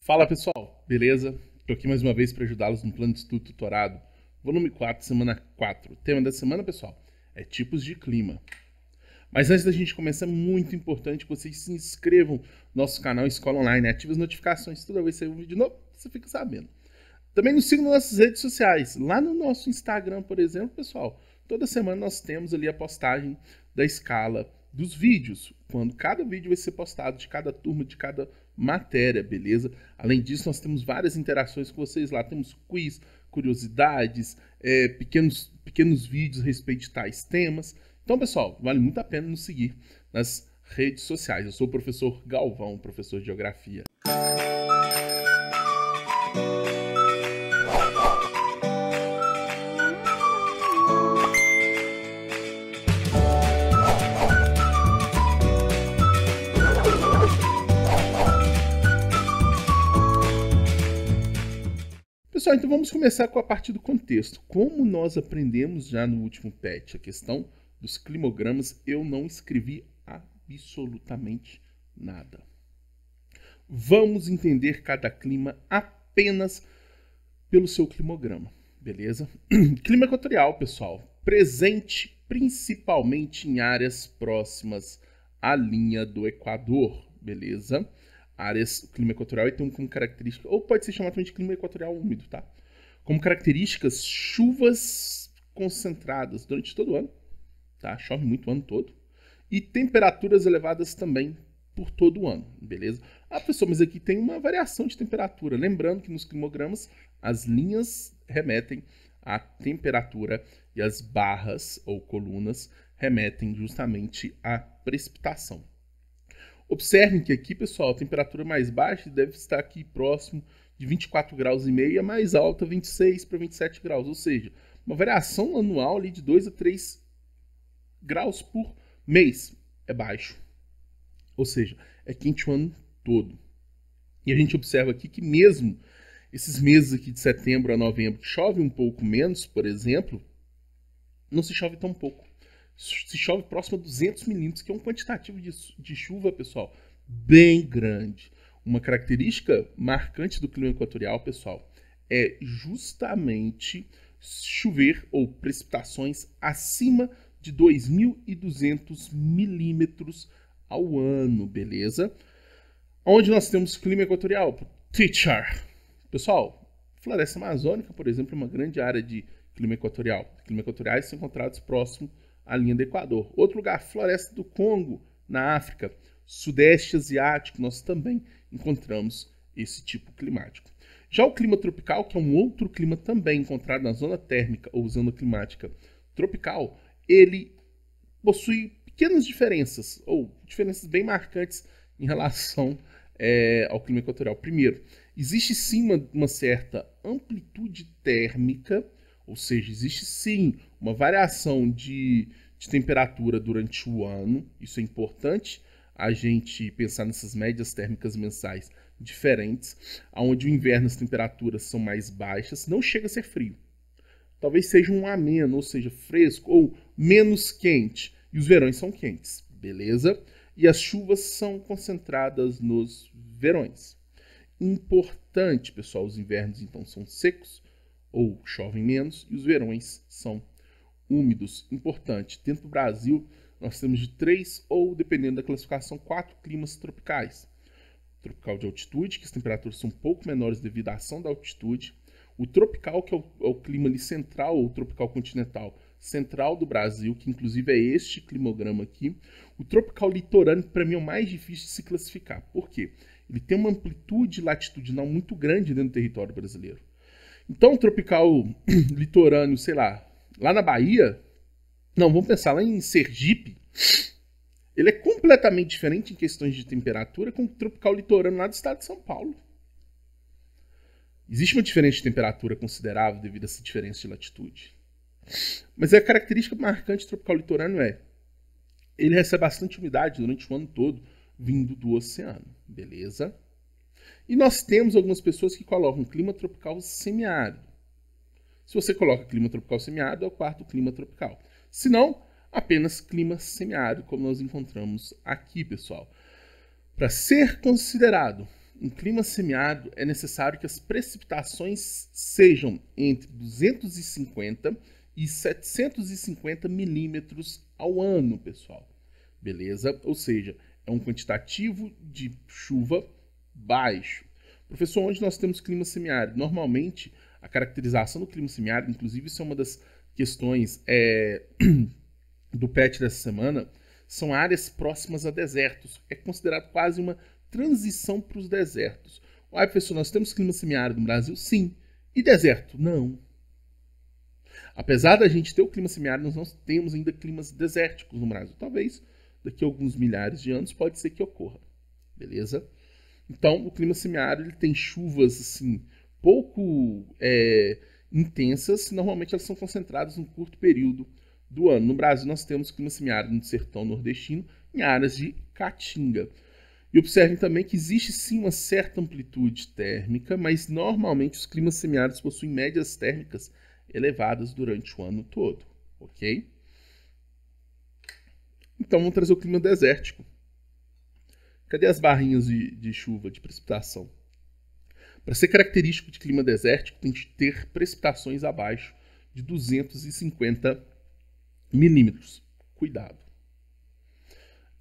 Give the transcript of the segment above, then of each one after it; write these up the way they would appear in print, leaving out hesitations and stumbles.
Fala pessoal, beleza? Estou aqui mais uma vez para ajudá-los no plano de estudo tutorado, volume 4, semana 4. O tema da semana, pessoal, é tipos de clima. Mas antes da gente começar, é muito importante que vocês se inscrevam no nosso canal Escola Online, ativem as notificações, toda vez que sair um vídeo novo, você fica sabendo. Também nos sigam nas nossas redes sociais, lá no nosso Instagram, por exemplo, pessoal, toda semana nós temos ali a postagem da escala dos vídeos, quando cada vídeo vai ser postado de cada turma, de cada matéria, beleza? Além disso, nós temos várias interações com vocês lá, temos quiz, curiosidades, pequenos vídeos a respeito de tais temas. Então, pessoal, vale muito a pena nos seguir nas redes sociais. Eu sou o professor Galvão, professor de Geografia. Pessoal, então vamos começar com a parte do contexto. Como nós aprendemos já no último PET, a questão dos climogramas, eu não escrevi absolutamente nada. Vamos entender cada clima apenas pelo seu climograma, beleza? Clima equatorial, pessoal, presente principalmente em áreas próximas à linha do Equador, beleza? O clima equatorial tem como característica, ou pode ser chamado também de clima equatorial úmido, tá? Como características, chuvas concentradas durante todo o ano, tá? Chove muito o ano todo. E temperaturas elevadas também por todo o ano, beleza? Ah, professor, mas aqui tem uma variação de temperatura. Lembrando que nos climogramas, as linhas remetem à temperatura e as barras ou colunas remetem justamente à precipitação. Observem que aqui, pessoal, a temperatura mais baixa deve estar aqui próximo de 24,5 graus e a mais alta 26 para 27 graus, ou seja, uma variação anual ali de 2 a 3 graus por mês é baixo, ou seja, é quente o ano todo. E a gente observa aqui que mesmo esses meses aqui de setembro a novembro, que chove um pouco menos, por exemplo, não se chove tão pouco. Se chove próximo a 200 milímetros, que é um quantitativo de chuva, pessoal, bem grande. Uma característica marcante do clima equatorial, pessoal, é justamente chover ou precipitações acima de 2.200 milímetros ao ano, beleza? Onde nós temos clima equatorial? Teacher. Pessoal, floresta amazônica, por exemplo, é uma grande área de clima equatorial. Clima equatoriais são encontrados próximo à linha do Equador. Outro lugar, floresta do Congo, na África. Sudeste asiático, nós também encontramos esse tipo climático. Já o clima tropical, que é um outro clima também encontrado na zona térmica ou zona climática tropical, ele possui pequenas diferenças, ou diferenças bem marcantes em relação ao clima equatorial. Primeiro, existe sim uma certa amplitude térmica, ou seja, existe sim uma variação de temperatura durante o ano. Isso é importante a gente pensar nessas médias térmicas mensais diferentes, onde o inverno as temperaturas são mais baixas, não chega a ser frio. Talvez seja um ameno, ou seja, fresco ou menos quente. E os verões são quentes, beleza? E as chuvas são concentradas nos verões. Importante, pessoal, os invernos então são secos, ou chovem menos, e os verões são úmidos. Importante, dentro do Brasil, nós temos de 3 ou, dependendo da classificação, 4 climas tropicais. Tropical de altitude, que as temperaturas são um pouco menores devido à ação da altitude. O tropical, que é o clima ali central, ou tropical continental central do Brasil, que inclusive é este climograma aqui. O tropical litorâneo, para mim, é o mais difícil de se classificar. Por quê? Ele tem uma amplitude latitudinal muito grande dentro do território brasileiro. Então, o tropical litorâneo, sei lá na Bahia, não, vamos pensar lá em Sergipe, ele é completamente diferente em questões de temperatura com o tropical litorâneo lá do estado de São Paulo. Existe uma diferença de temperatura considerável devido a essa diferença de latitude. Mas a característica marcante do tropical litorâneo ele recebe bastante umidade durante o ano todo, vindo do oceano, beleza? E nós temos algumas pessoas que colocam clima tropical semiárido. Se você coloca clima tropical semiárido, é o quarto clima tropical. Se não, apenas clima semiárido, como nós encontramos aqui, pessoal. Para ser considerado um clima semiárido, é necessário que as precipitações sejam entre 250 e 750 milímetros ao ano, pessoal. Beleza? Ou seja, é um quantitativo de chuva baixo. Professor, onde nós temos clima semiárido? Normalmente, a caracterização do clima semiárido, inclusive isso é uma das questões do PET dessa semana, são áreas próximas a desertos. É considerado quase uma transição para os desertos. Uai, professor, nós temos clima semiárido no Brasil? Sim. E deserto? Não. Apesar da gente ter o clima semiárido, nós não temos ainda climas desérticos no Brasil. Talvez daqui a alguns milhares de anos pode ser que ocorra. Beleza? Então, o clima semiárido ele tem chuvas assim, pouco intensas. Normalmente elas são concentradas num curto período do ano. No Brasil, nós temos clima semiárido no sertão nordestino, em áreas de caatinga. E observem também que existe sim uma certa amplitude térmica, mas normalmente os climas semiáridos possuem médias térmicas elevadas durante o ano todo, ok? Então vamos trazer o clima desértico. Cadê as barrinhas de chuva, de precipitação? Para ser característico de clima desértico, tem que ter precipitações abaixo de 250 milímetros. Cuidado.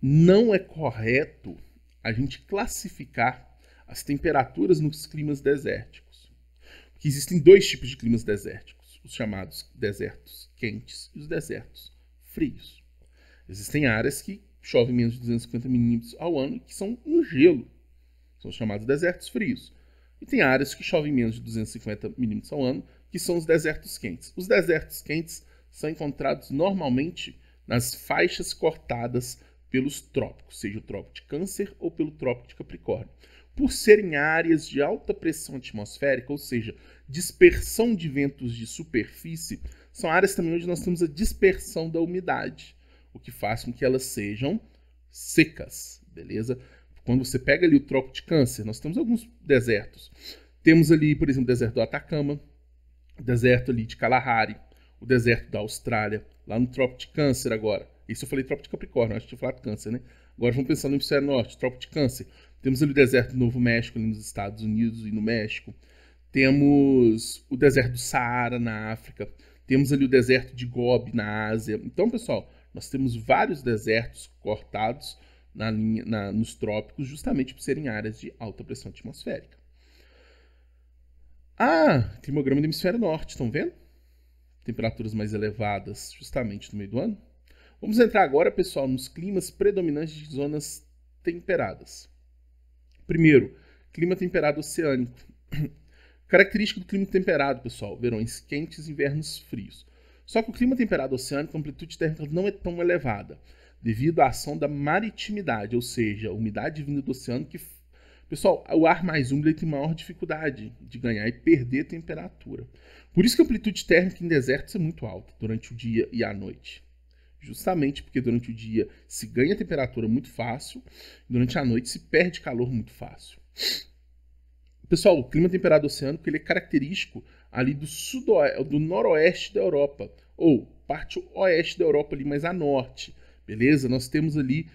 Não é correto a gente classificar as temperaturas nos climas desérticos. Porque existem dois tipos de climas desérticos, os chamados desertos quentes e os desertos frios. Existem áreas que chovem menos de 250 milímetros ao ano, que são um gelo, são os chamados desertos frios. E tem áreas que chovem menos de 250 milímetros ao ano, que são os desertos quentes. Os desertos quentes são encontrados normalmente nas faixas cortadas pelos trópicos, seja o trópico de Câncer ou pelo trópico de Capricórnio. Por serem áreas de alta pressão atmosférica, ou seja, dispersão de ventos de superfície, são áreas também onde nós temos a dispersão da umidade, o que faz com que elas sejam secas, beleza? Quando você pega ali o trópico de Câncer, nós temos alguns desertos. Temos ali, por exemplo, o deserto do Atacama, o deserto ali de Kalahari, o deserto da Austrália, lá no trópico de Câncer agora. Isso eu falei trópico de Capricórnio, acho que tinha falado Câncer, né? Agora vamos pensar no hemisfério norte, trópico de Câncer. Temos ali o deserto do Novo México, ali nos Estados Unidos e no México. Temos o deserto do Saara, na África. Temos ali o deserto de Gobi, na Ásia. Então, pessoal, nós temos vários desertos cortados nos trópicos, justamente por serem áreas de alta pressão atmosférica. Climograma do hemisfério norte, estão vendo? Temperaturas mais elevadas justamente no meio do ano. Vamos entrar agora, pessoal, nos climas predominantes de zonas temperadas. Primeiro, clima temperado oceânico. Característica do clima temperado, pessoal, verões quentes e invernos frios. Só que o clima temperado oceânico, a amplitude térmica não é tão elevada, devido à ação da maritimidade, ou seja, a umidade vinda do oceano que... Pessoal, o ar mais úmido tem maior dificuldade de ganhar e perder temperatura. Por isso que a amplitude térmica em desertos é muito alta durante o dia e a noite. Justamente porque durante o dia se ganha temperatura muito fácil, durante a noite se perde calor muito fácil. Pessoal, o clima temperado oceânico ele é característico ali do noroeste da Europa, ou parte oeste da Europa ali mais a norte, beleza? Nós temos ali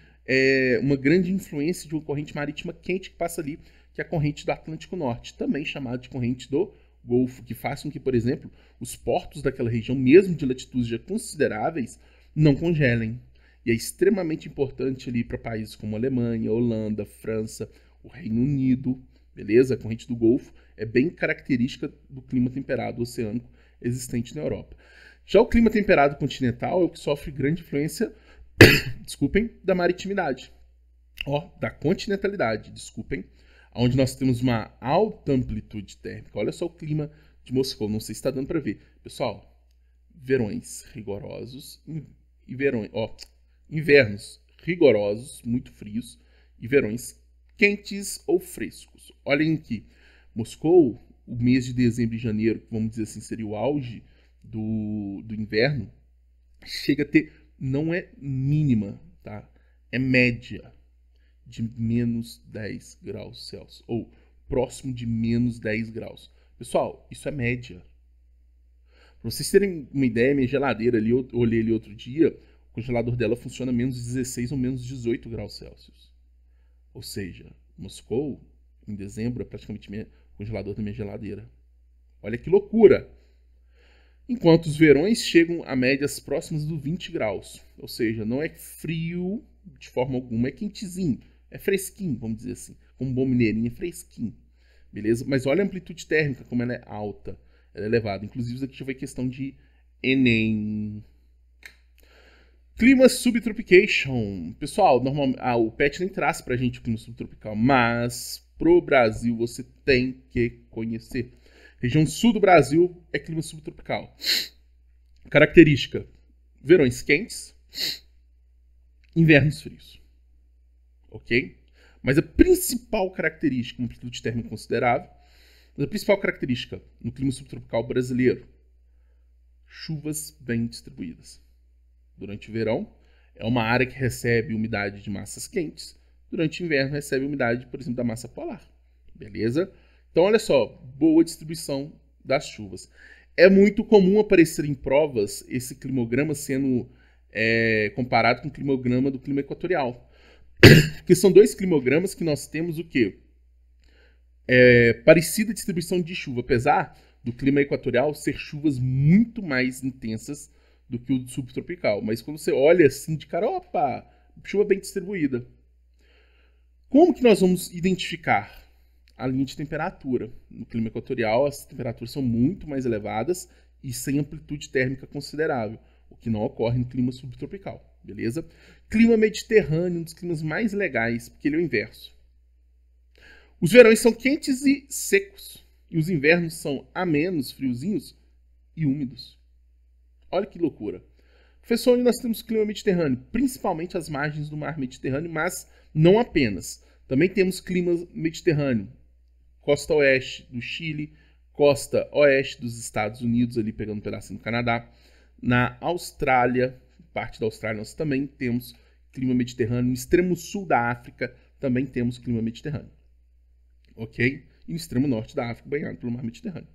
uma grande influência de uma corrente marítima quente que passa ali, que é a corrente do Atlântico Norte, também chamada de corrente do Golfo, que faz com que, por exemplo, os portos daquela região, mesmo de latitudes já consideráveis, não congelem. E é extremamente importante ali para países como Alemanha, Holanda, França, o Reino Unido, beleza? A corrente do Golfo é bem característica do clima temperado oceânico existente na Europa. Já o clima temperado continental é o que sofre grande influência da maritimidade, da continentalidade, onde nós temos uma alta amplitude térmica. Olha só o clima de Moscou, não sei se está dando para ver. Pessoal, verões rigorosos invernos rigorosos, muito frios, e verões quentes ou frescos. Olhem aqui, Moscou, o mês de dezembro e janeiro, vamos dizer assim, seria o auge do inverno, chega a ter, não é mínima, tá? É média de menos 10 graus Celsius, ou próximo de menos 10 graus. Pessoal, isso é média. Para vocês terem uma ideia, minha geladeira ali, eu olhei ali outro dia, o congelador dela funciona a menos 16 ou menos 18 graus Celsius. Ou seja, Moscou Em dezembro é praticamente congelador da minha geladeira. Olha que loucura! Enquanto os verões chegam a médias próximas dos 20 graus. Ou seja, não é frio de forma alguma, é quentezinho. É fresquinho, vamos dizer assim. Como um bom mineirinho, é fresquinho. Beleza? Mas olha a amplitude térmica, como ela é alta. Ela é elevada. Inclusive, isso aqui já foi questão de Enem. Clima subtropication. Pessoal, o PET nem traz pra gente o clima subtropical, mas pro Brasil você tem que conhecer. Região sul do Brasil é clima subtropical. Característica: verões quentes, invernos frios. Ok? Mas a principal característica, uma amplitude térmica considerável, mas a principal característica no clima subtropical brasileiro: chuvas bem distribuídas. Durante o verão, é uma área que recebe umidade de massas quentes. Durante o inverno, recebe umidade, por exemplo, da massa polar. Beleza? Então, olha só, boa distribuição das chuvas. É muito comum aparecer em provas esse climograma sendo comparado com o climograma do clima equatorial. Porque são dois climogramas que nós temos o quê? Parecida distribuição de chuva, apesar do clima equatorial ser chuvas muito mais intensas do que o subtropical. Mas quando você olha assim de cara, opa, chuva bem distribuída. Como que nós vamos identificar a linha de temperatura? No clima equatorial, as temperaturas são muito mais elevadas e sem amplitude térmica considerável, o que não ocorre no clima subtropical, beleza? Clima mediterrâneo, um dos climas mais legais, porque ele é o inverso. Os verões são quentes e secos, e os invernos são amenos, friozinhos e úmidos. Olha que loucura. Professor, onde nós temos clima mediterrâneo? Principalmente as margens do mar Mediterrâneo, mas não apenas. Também temos clima mediterrâneo. Costa oeste do Chile, costa oeste dos Estados Unidos, ali pegando um pedacinho do Canadá. Na Austrália, parte da Austrália, nós também temos clima mediterrâneo. No extremo sul da África, também temos clima mediterrâneo. Ok? E no extremo norte da África, banhado pelo mar Mediterrâneo.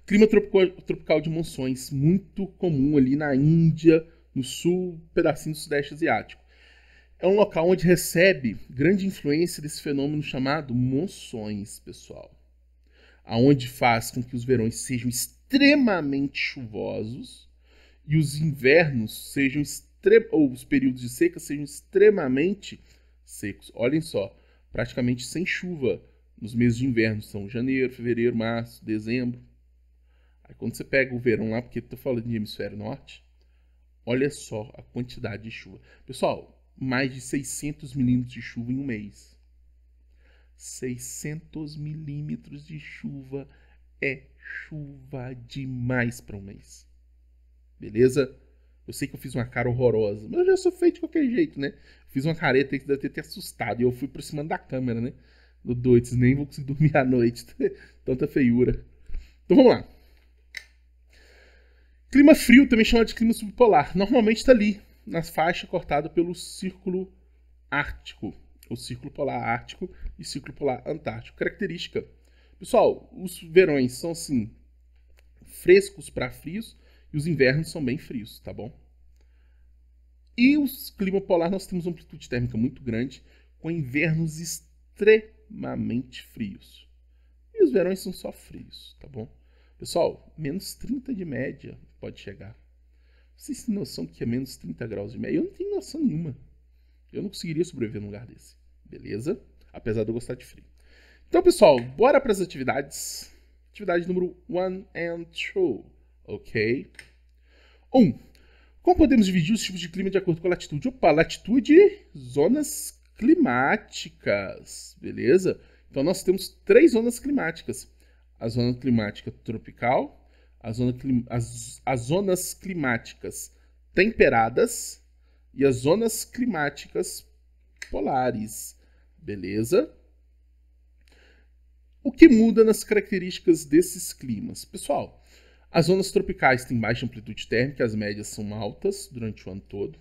Clima tropical de monções, muito comum ali na Índia, no sul, pedacinho do Sudeste Asiático. É um local onde recebe grande influência desse fenômeno chamado monções, pessoal. Aonde faz com que os verões sejam extremamente chuvosos e os invernos sejam ou os períodos de seca sejam extremamente secos. Olhem só, praticamente sem chuva nos meses de inverno, são janeiro, fevereiro, março, dezembro. Aí quando você pega o verão lá, porque eu tô falando de hemisfério norte, olha só a quantidade de chuva. Pessoal, mais de 600 milímetros de chuva em um mês. 600 milímetros de chuva é chuva demais para um mês. Beleza? Eu sei que eu fiz uma cara horrorosa, mas eu já sou feito de qualquer jeito, né? Fiz uma careta que deve ter assustado. E eu fui por cima da câmera, né? Do doido, nem vou conseguir dormir à noite. Tanta feiura. Então vamos lá. Clima frio, também chamado de clima subpolar. Normalmente está ali, na faixa cortada pelo Círculo Ártico. O Círculo Polar Ártico e Círculo Polar Antártico. Característica. Pessoal, os verões são assim, frescos para frios e os invernos são bem frios, tá bom? E o clima polar nós temos uma amplitude térmica muito grande, com invernos extremamente frios. E os verões são só frios, tá bom? Pessoal, menos 30 de média pode chegar. Vocês têm noção que é menos 30 graus de média? Eu não tenho noção nenhuma. Eu não conseguiria sobreviver num lugar desse. Beleza? Apesar de eu gostar de frio. Então, pessoal, bora para as atividades. Atividade número 1 and 2. Ok? 1. Como podemos dividir os tipos de clima de acordo com a latitude? Opa, latitude, zonas climáticas. Beleza? Então, nós temos 3 zonas climáticas. A zona climática tropical, as zonas climáticas temperadas e as zonas climáticas polares. Beleza? O que muda nas características desses climas? Pessoal, as zonas tropicais têm baixa amplitude térmica, as médias são altas durante o ano todo.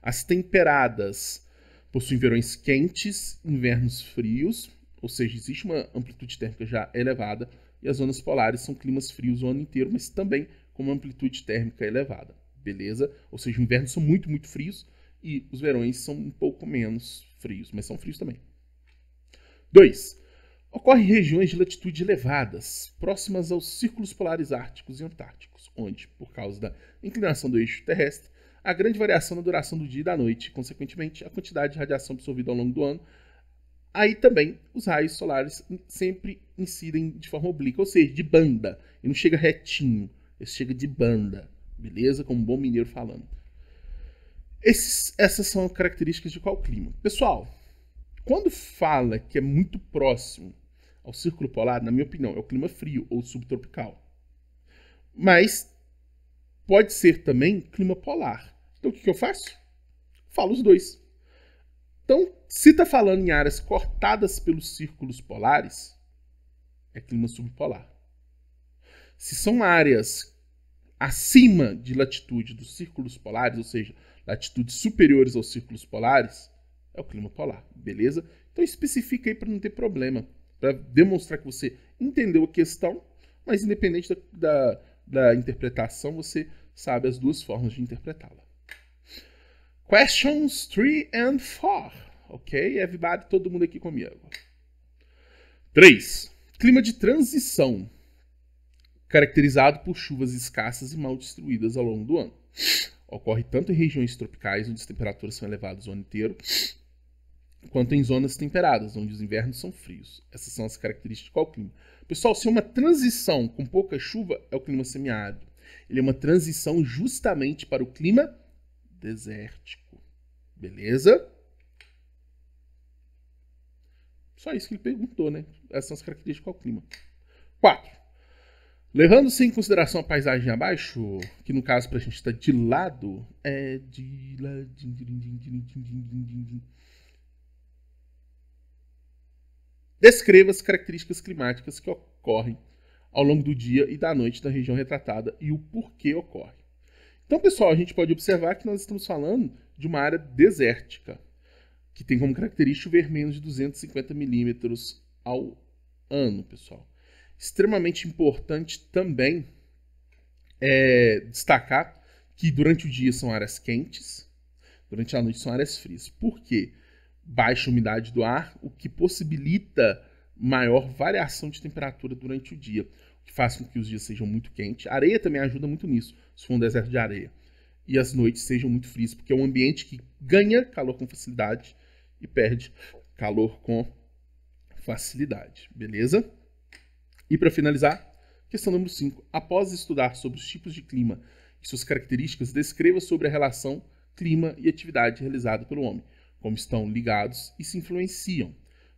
As temperadas possuem verões quentes, invernos frios, ou seja, existe uma amplitude térmica já elevada. E as zonas polares são climas frios o ano inteiro, mas também com uma amplitude térmica elevada. Beleza? Ou seja, os invernos são muito, muito frios e os verões são um pouco menos frios, mas são frios também. 2. Ocorre em regiões de latitude elevadas, próximas aos círculos polares árticos e antárticos, onde, por causa da inclinação do eixo terrestre, há grande variação na duração do dia e da noite, e, consequentemente, a quantidade de radiação absorvida ao longo do ano. Aí também os raios solares sempre incidem de forma oblíqua, ou seja, de banda, e não chega retinho, ele chega de banda, beleza? Como um bom mineiro falando. Essas são características de qual clima? Pessoal, quando fala que é muito próximo ao círculo polar, na minha opinião, é o clima frio ou subtropical. Mas pode ser também clima polar. Então o que eu faço? Falo os dois. Então, se está falando em áreas cortadas pelos círculos polares, é clima subpolar. Se são áreas acima de latitude dos círculos polares, ou seja, latitudes superiores aos círculos polares, é o clima polar, beleza? Então especifica aí para não ter problema, para demonstrar que você entendeu a questão, mas independente da interpretação, você sabe as duas formas de interpretá-la. Questions 3 and 4. Ok? Everybody, todo mundo aqui comigo. 3. Clima de transição, caracterizado por chuvas escassas e mal distribuídas ao longo do ano. Ocorre tanto em regiões tropicais, onde as temperaturas são elevadas o ano inteiro, quanto em zonas temperadas, onde os invernos são frios. Essas são as características de qual clima. Pessoal, se é uma transição com pouca chuva, é o clima semiárido. Ele é uma transição justamente para o clima desértico. Beleza? Só isso que ele perguntou, né? Essas são as características de qual clima. 4. Levando-se em consideração a paisagem abaixo, que no caso para a gente está de lado, é de ladinho. Descreva as características climáticas que ocorrem ao longo do dia e da noite da região retratada e o porquê ocorre. Então, pessoal, a gente pode observar que nós estamos falando de uma área desértica, que tem como característica chover menos de 250 milímetros ao ano, pessoal. Extremamente importante também destacar que durante o dia são áreas quentes, durante a noite são áreas frias. Por quê? Baixa umidade do ar, o que possibilita maior variação de temperatura durante o dia, o que faz com que os dias sejam muito quentes. A areia também ajuda muito nisso, se for um deserto de areia. E as noites sejam muito frias, porque é um ambiente que ganha calor com facilidade e perde calor com facilidade. Beleza? E para finalizar, questão número 5. Após estudar sobre os tipos de clima e suas características, descreva sobre a relação clima e atividade realizada pelo homem, como estão ligados e se influenciam.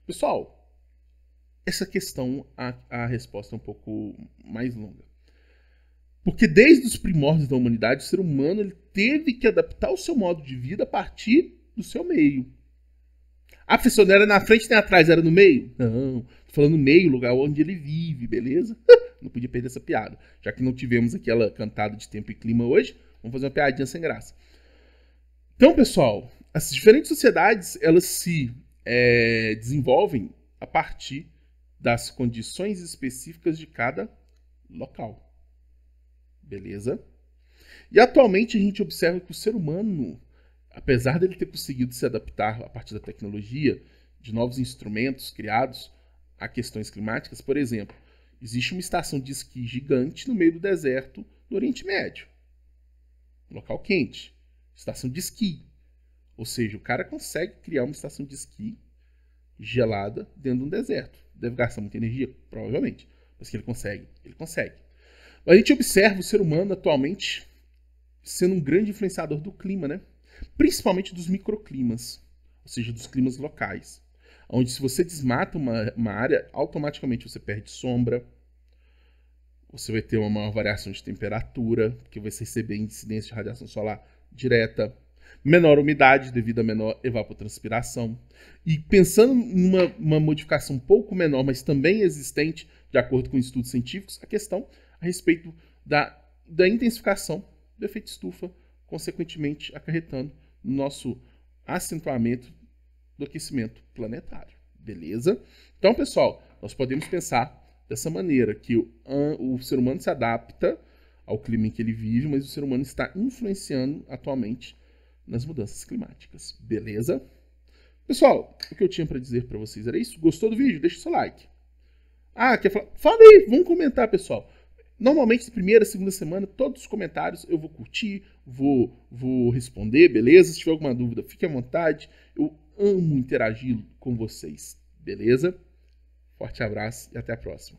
Pessoal, essa questão, a resposta é um pouco mais longa. Porque desde os primórdios da humanidade, o ser humano ele teve que adaptar o seu modo de vida a partir do seu meio. A professora não era na frente nem atrás, era no meio? Não, tô falando no meio, lugar onde ele vive, beleza? Não podia perder essa piada. Já que não tivemos aquela cantada de tempo e clima hoje, vamos fazer uma piadinha sem graça. Então, pessoal, as diferentes sociedades, elas se desenvolvem a partir das condições específicas de cada local. Beleza? E atualmente a gente observa que o ser humano, apesar dele ter conseguido se adaptar a partir da tecnologia, de novos instrumentos criados a questões climáticas, por exemplo, existe uma estação de esqui gigante no meio do deserto do Oriente Médio. Local quente. Estação de esqui. Ou seja, o cara consegue criar uma estação de esqui gelada dentro de um deserto. Deve gastar muita energia? Provavelmente. Mas que ele consegue. Ele consegue. Mas a gente observa o ser humano atualmente sendo um grande influenciador do clima, né? Principalmente dos microclimas, ou seja, dos climas locais. Onde se você desmata uma área, automaticamente você perde sombra, você vai ter uma maior variação de temperatura, porque vai receber incidência de radiação solar direta, menor umidade devido a menor evapotranspiração. E pensando numa modificação um pouco menor, mas também existente, de acordo com estudos científicos, a questão a respeito da intensificação do efeito estufa, consequentemente acarretando no nosso acentuamento do aquecimento planetário. Beleza? Então, pessoal, nós podemos pensar dessa maneira, que o ser humano se adapta ao clima em que ele vive, mas o ser humano está influenciando atualmente nas mudanças climáticas. Beleza? Pessoal, o que eu tinha para dizer para vocês era isso. Gostou do vídeo? Deixa o seu like. Ah, quer falar? Fala aí, vamos comentar, pessoal. Normalmente, primeira, segunda semana, todos os comentários eu vou curtir, vou responder, beleza? Se tiver alguma dúvida, fique à vontade. Eu amo interagir com vocês, beleza? Forte abraço e até a próxima.